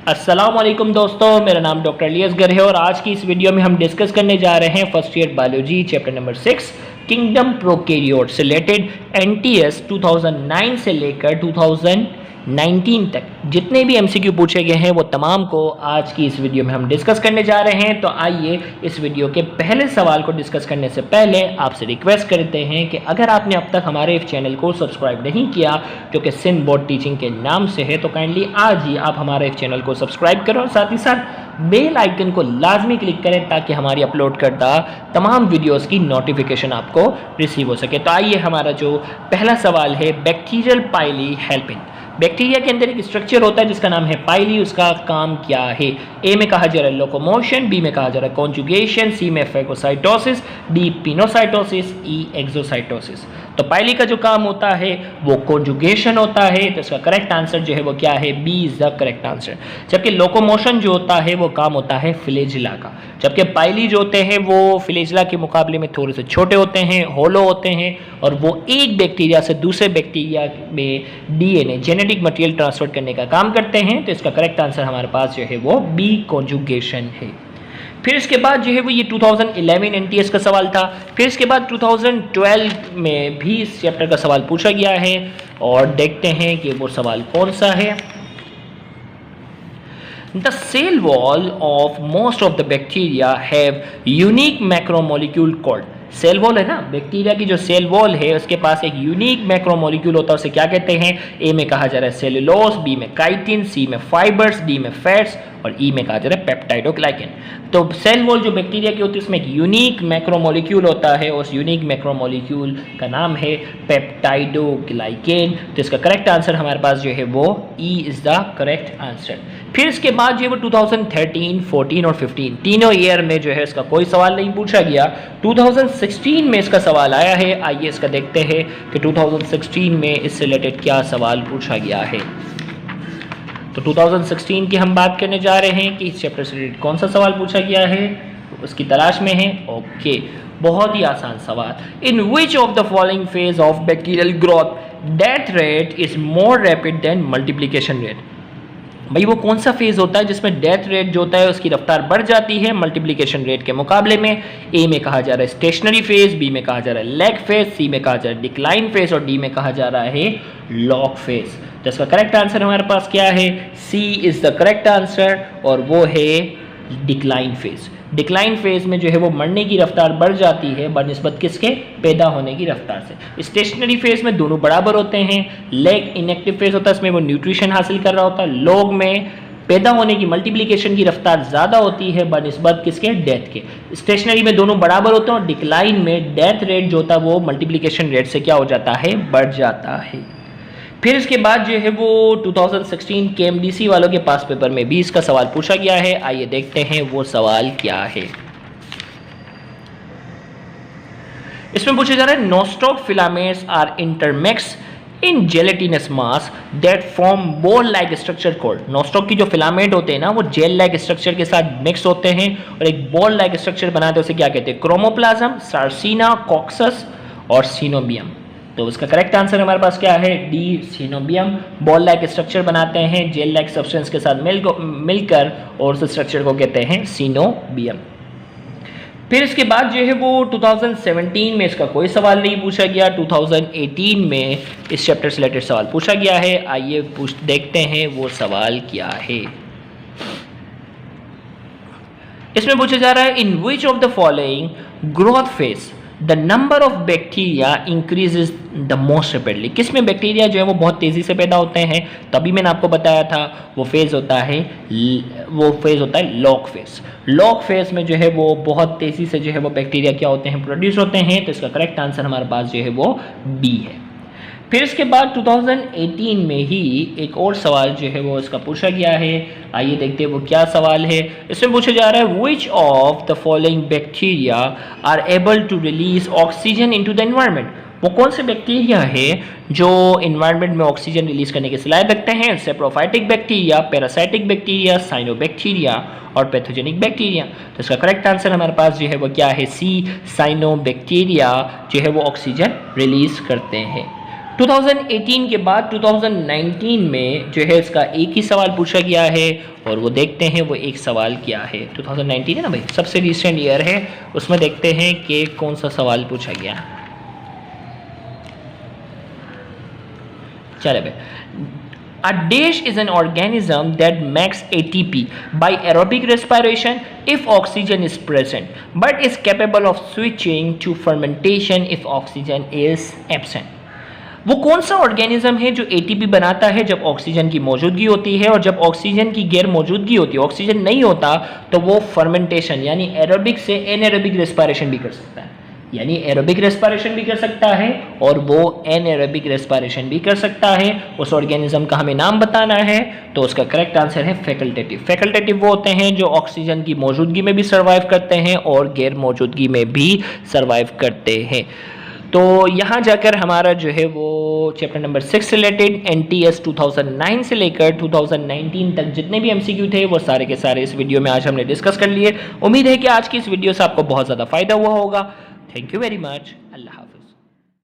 अस्सलाम वालेकुम दोस्तों, मेरा नाम डॉक्टर अली असगर है और आज की इस वीडियो में हम डिस्कस करने जा रहे हैं first year biology chapter number 6 kingdom prokaryote से रिलेटेड एनटीएस 2009 से लेकर 2019 तक जितने भी एमसीक्यू पूछे गए हैं वो तमाम को आज की इस वीडियो में हम डिस्कस करने जा रहे हैं। तो आइए इस वीडियो के पहले सवाल को डिस्कस करने से पहले आपसे रिक्वेस्ट करते हैं कि अगर आपने अब तक हमारे इस चैनल को सब्सक्राइब नहीं किया जो कि सिंध बोर्ड टीचिंग के नाम से है, तो काइंडली आज ही आप हमारे इस चैनल को सब्सक्राइब करो और साथ ही साथ बेल आइकन को लाजमी क्लिक करें ताकि हमारी अपलोड करदा तमाम वीडियोस की नोटिफिकेशन आपको रिसीव हो सके। तो आइए हमारा जो पहला सवाल है, बैक्टीरियल पाइली हेल्पिंग। बैक्टीरिया के अंदर एक स्ट्रक्चर होता है जिसका नाम है पाइली, उसका काम क्या है? ए में कहा जा रहा है लोकोमोशन, बी में कहा जा रहा है कॉन्जुगेशन, सी में फैगोसाइटोसिस, डी पिनोसाइटोसिस, ई एक्सोसाइटोसिस। तो पाइली का जो काम होता है वो कॉन्जुगेशन होता है, तो इसका करेक्ट आंसर जो है वो क्या है? B is the correct answer. जबकि लोकोमोशन जो होता है वो काम होता है फ्लैजिला का, जबकि पाइली जो होते हैं वो फ्लैजिला के मुकाबले में थोड़े से छोटे होते हैं, होलो होते हैं और वो एक बैक्टीरिया से दूसरे बैक्टीरिया में डीएनए जेनेटिक मटेरियल ट्रांसफर करने का काम करते हैं। तो इसका करेक्ट आंसर हमारे पास जो है वो बी कॉन्जुगेशन है। फिर इसके बाद जो है वो ये 2011 एनटीएस का सवाल था। फिर इसके बाद 2012 में भी इस चैप्टर का सवाल पूछा गया है और देखते हैं कि वो सवाल कौन सा है। The cell wall of most of the bacteria have unique macromolecule called। Cell wall है ना, बैक्टीरिया की जो सेल वॉल है उसके पास एक यूनिक मैक्रोमोलिक्यूल होता है, उसे क्या कहते हैं? ए में कहा जा रहा है सेलुलोज, बी में काइटिन, सी में फाइबर्स, डी में फैट्स और ई में कहा जा रहा है पेप्टाइडोग्लाइकेन। तो सेल वॉल जो बैक्टीरिया की होती है उसमें एक यूनिक मैक्रोमोलिक्यूल होता है, उस यूनिक मैक्रोमोलिक्यूल का नाम है पेप्टाइडोग्लाइकेन। तो इसका करेक्ट आंसर हमारे पास जो है वो E is the correct answer. फिर इसके बाद जो है वो 2013, 14 और 15 तीनों ईयर में जो है इसका कोई सवाल नहीं पूछा गया। 2016 में इसका सवाल आया है। आइए इसका देखते हैं कि 2016 में इससे रिलेटेड क्या सवाल पूछा गया है। तो 2016 की हम बात करने जा रहे हैं कि इस चैप्टर से रिलेटेड कौन सा सवाल पूछा गया है, उसकी तलाश में है। ओके, बहुत ही आसान सवाल। In which of the following phase of bacterial growth death rate is more rapid than multiplication rate. भाई वो कौन सा फेज होता है जिसमें डेथ रेट जो होता है उसकी रफ्तार बढ़ जाती है मल्टीप्लिकेशन रेट के मुकाबले में? ए में कहा जा रहा है स्टेशनरी फेज, बी में कहा जा रहा है लैग फेज, सी में कहा जा रहा है डिक्लाइन फेज और डी में कहा जा रहा है लॉग फेज। तो इसका करेक्ट आंसर हमारे पास क्या है? सी इज द करेक्ट आंसर और वो है डिक्लाइन फेज। डिक्लाइन फेज में जो है वो मरने की रफ्तार बढ़ जाती है बनिस्बत किसके? पैदा होने की रफ्तार से। स्टेशनरी फेज में दोनों बराबर होते हैं। लैग इनएक्टिव फेज होता है, इसमें वो न्यूट्रिशन हासिल कर रहा होता है। लॉग में पैदा होने की मल्टीप्लिकेशन की रफ्तार ज़्यादा होती है बनिस्बत किसके? डेथ के। स्टेशनरी में दोनों बराबर होते हैं और डिक्लाइन में डेथ रेट जो होता है वो मल्टीप्लिकेशन रेट से क्या हो जाता है? बढ़ जाता है। फिर इसके बाद जो है वो 2016 केएमडीसी वालों के पास पेपर में भी इसका सवाल पूछा गया है। आइए देखते हैं वो सवाल क्या है। इसमें पूछा जा रहा है Nostoc filaments are intermix in gelatinous mass that form ball like structure called. Nostoc की जो फिलामेंट होते हैं ना वो जेल लाइक स्ट्रक्चर के साथ मिक्स होते हैं और एक बॉल लाइक स्ट्रक्चर बनाते हैं, उसे क्या कहते हैं? क्रोमोप्लाज्म, सार्सिना, कॉक्सस और सीनोबियम। तो उसका करेक्ट आंसर हमारे पास क्या है? D coenobium. Ball like structure बनाते हैं जेल लाइक सब्सटेंस के साथ मिलकर और उस स्ट्रक्चर को कहते हैं सीनोबियम। फिर इसके बाद जो है वो 2017 में इसका कोई सवाल नहीं पूछा गया। 2018 में इस चैप्टर से रिलेटेड सवाल पूछा गया है। आइए देखते हैं वो सवाल क्या है। इसमें पूछा जा रहा है in which of the following growth phase the number of bacteria increases the most rapidly. किसमें बैक्टीरिया जो है वो बहुत तेज़ी से पैदा होते हैं? तभी मैंने आपको बताया था वो फेज़ होता है लॉग फेज। लॉग फेज में जो है वो बहुत तेज़ी से जो है वो बैक्टीरिया क्या होते हैं? प्रोड्यूस होते हैं। तो इसका करेक्ट आंसर हमारे पास जो है वो बी है। फिर इसके बाद 2018 में ही एक और सवाल जो है वो इसका पूछा गया है। आइए देखते हैं वो क्या सवाल है। इसमें पूछा जा रहा है which of the following bacteria are able to release oxygen into the environment. वो कौन से बैक्टीरिया है जो एनवायरनमेंट में ऑक्सीजन रिलीज करने के सलाहियत रखते हैं? Saprophytic bacteria, parasitic bacteria, cyanobacteria और पैथोजेनिक बैक्टीरिया। तो इसका करेक्ट आंसर हमारे पास जो है वो क्या है? सी साइनोबैक्टीरिया जो है वो ऑक्सीजन रिलीज करते हैं। 2018 के बाद 2019 में जो है इसका एक ही सवाल पूछा गया है और वो देखते हैं वो एक सवाल क्या है। 2019 है ना भाई, सबसे रिसेंट ईयर है, उसमें देखते हैं कि कौन सा सवाल पूछा गया। चले भाई, A dash is an organism that makes ATP by aerobic respiration if oxygen is present, but is capable of switching to fermentation if oxygen is absent. वो कौन सा ऑर्गेनिज्म है जो एटीपी बनाता है जब ऑक्सीजन की मौजूदगी होती है, और जब ऑक्सीजन की गैर मौजूदगी होती है, ऑक्सीजन नहीं होता, तो वो फर्मेंटेशन यानी एरोबिक से एनएरोबिक रेस्पिरेशन भी कर सकता है। यानी एरोबिक रेस्पिरेशन भी कर सकता है और वो एनएरोबिक रेस्पिरेशन भी कर सकता है। उस ऑर्गेनिज्म का हमें नाम बताना है, तो उसका करेक्ट आंसर है फैकल्टेटिव। फैकल्टेटिव वो होते हैं जो ऑक्सीजन की मौजूदगी में भी सर्वाइव करते हैं और गैर मौजूदगी में भी सर्वाइव करते हैं। तो यहाँ जाकर हमारा जो है वो चैप्टर नंबर 6 रिलेटेड NTS 2009 से लेकर 2019 तक जितने भी MCQ थे वो सारे के सारे इस वीडियो में आज हमने डिस्कस कर लिए। उम्मीद है कि आज की इस वीडियो से आपको बहुत ज़्यादा फायदा हुआ होगा। Thank you very much. Allah.